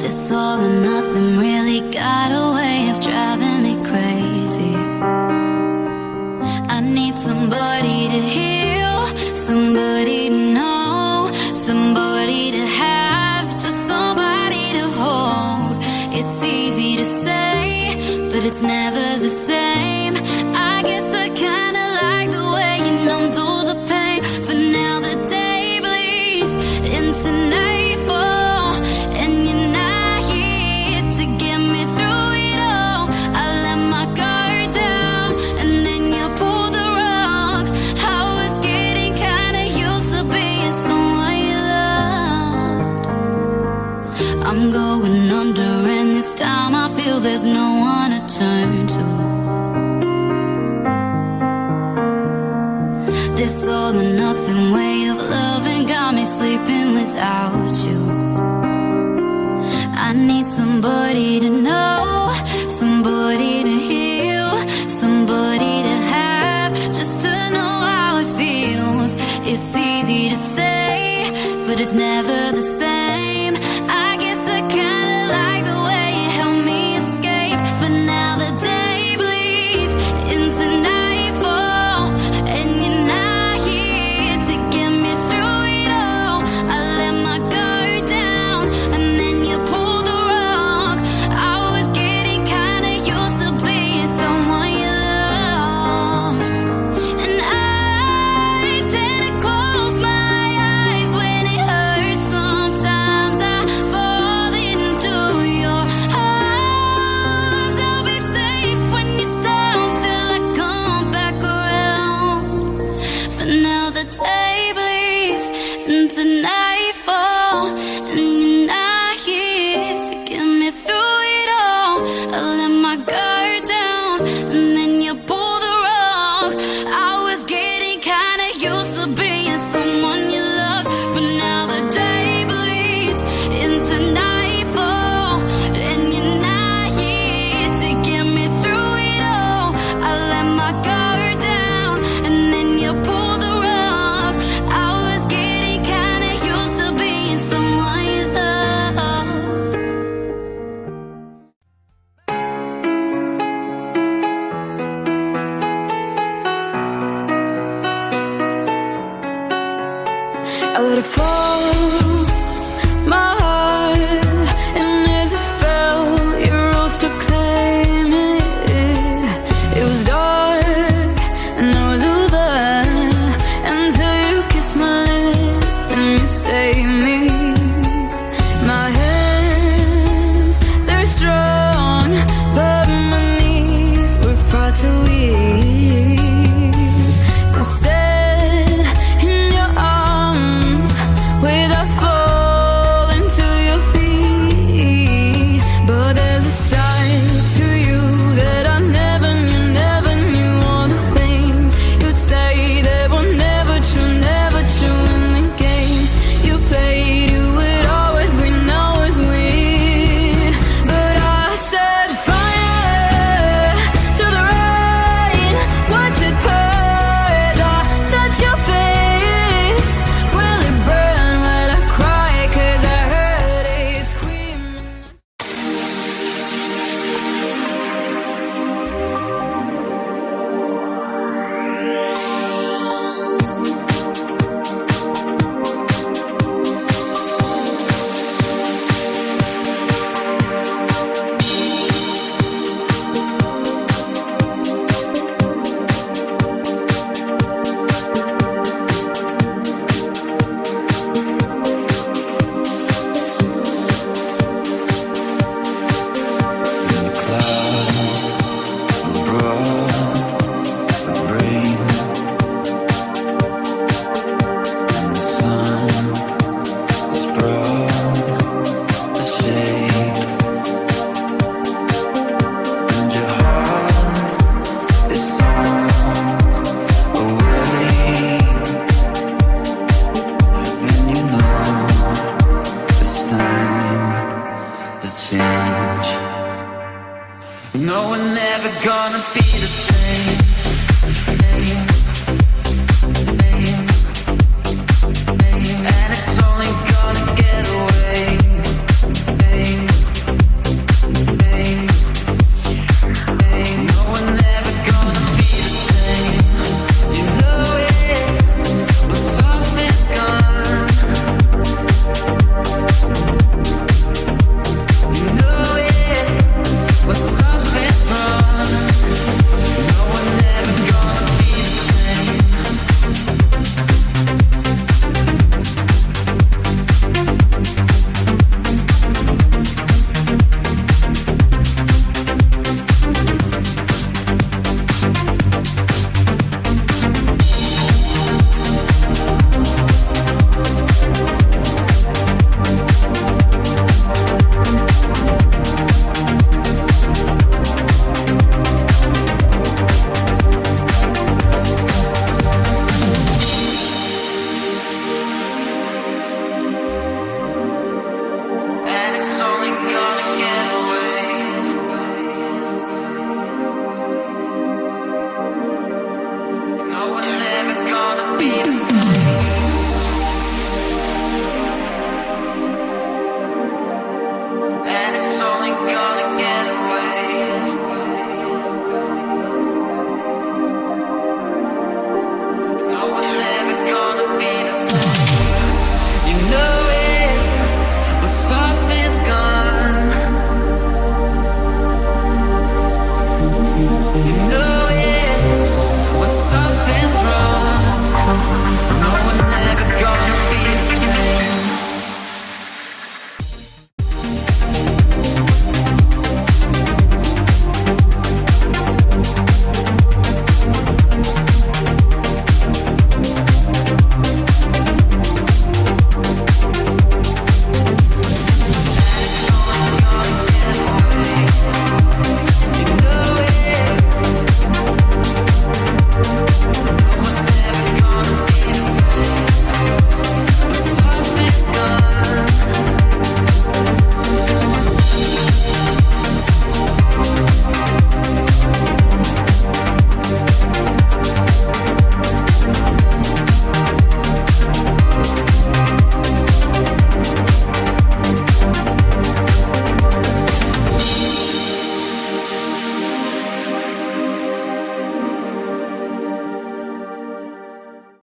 This all or nothing really got a way of driving me crazy. I need somebody to heal, somebody to know, somebody to have, just somebody to hold. It's easy to say, but it's never the same. I guess I kinda like the way you numb through the pain. For now the day bleeds into nightfall, and you're not here to get me through it all. I let my guard down, and then you pulled the rug. I was getting kinda used to being someone you loved. I'm going under, and this time I feel there's no one to turn to. This all or nothing way of loving got me sleeping without you. I need somebody to know, somebody to heal, somebody to have, just to know how it feels. It's easy to say, but it's never the same. I guess I kinda like the way you help me escape. For now the day bleeds into nightfall, and you're not here to get me through it all. I let my guard down, and then you pulled the rug. I was getting kinda used to being someone you loved. And I tend to close my eyes when it hurts. Sometimes I fall into your arms. I'll be safe when you're sound till I come back around. For now the day bleeds into nightfall, and you're not here to get me through it all. I let my guard down, and then you pulled the rug. I was getting kinda used to being someone you loved. For now the day bleeds into nightfall, and you're not here to get me through it all. I let my guard down, and then you pulled the rug. I was getting kinda used to being someone you loved. I let it fall, my heart, and as it fell, you rose to claim it. It was dark, and I was over, until you kissed my lips and you saved me. My hands, they're strong, but my knees were far too weak to stand in your arms without falling to your feet. But there's a side to you that I never knew all the things you'd say that were never true. In the games you played, you would always win, always win. But I set fire to the rain, watch it pour as I touch your face. Will it burn? Will I cry? 'Cause I heard it screaming. No, we're never gonna be the same.